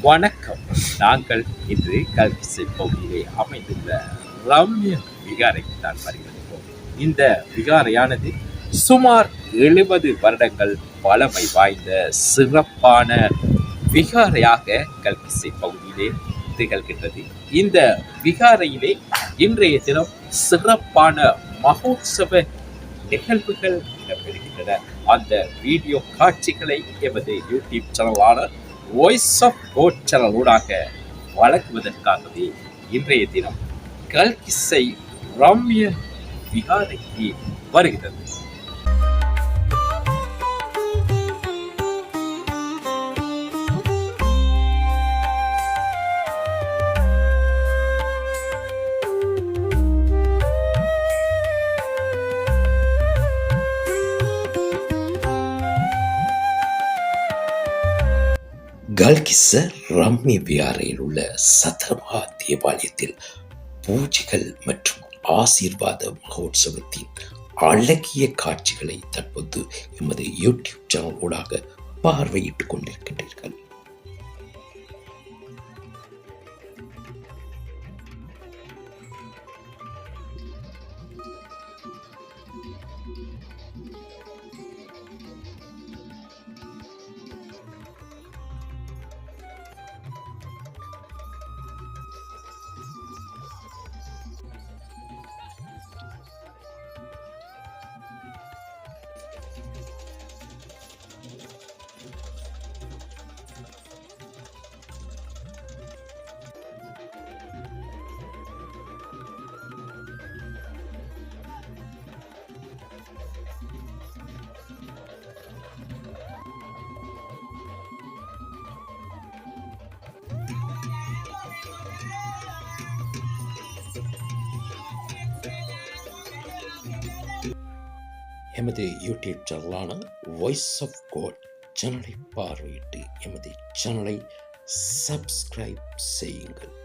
வணக்கம். நாங்கள் இன்று கல்கிசை பகுதியிலே அமைந்துள்ள ரம்ய விகாரைக்கு தான் வருகிறோம். இந்த விகாரையானது சுமார் 70 வருடங்கள் பழமை வாய்ந்த சிறப்பான விகாரையாக கல்கிசை பகுதியிலே திகழ்கின்றது. இந்த விகாரையிலே இன்றைய தினம் சிறப்பான மகோத்சவ நிகழ்வுகள் இடம்பெறுகின்றன. அந்த வீடியோ காட்சிகளை எமது யூடியூப் சேனலான வாய்ஸ் ஆஃப் கோட் சேனல் ஊடாக வழங்குவதற்காகவே இன்றைய தினம் கல்கிசை ரம்ய விகாரைக்கு வருகிறது. கல்கிஸ்ஸ ரம்ய விகாரையில் உள்ள சத்ரமஹா தேவாலயத்தில் பூஜைகள் மற்றும் ஆசீர்வாத மகோத்சவத்தின் அழகிய காட்சிகளை தற்போது எமது யூடியூப் சேனல் ஊடாக பார்வையிட்டுக் கொண்டிருக்கின்றீர்கள். எமது யூடியூப் சேனலான வாய்ஸ் ஆஃப் கோட் சேனலை பார்வையிட்டு எமது சேனலை சப்ஸ்கிரைப் செய்யுங்கள்.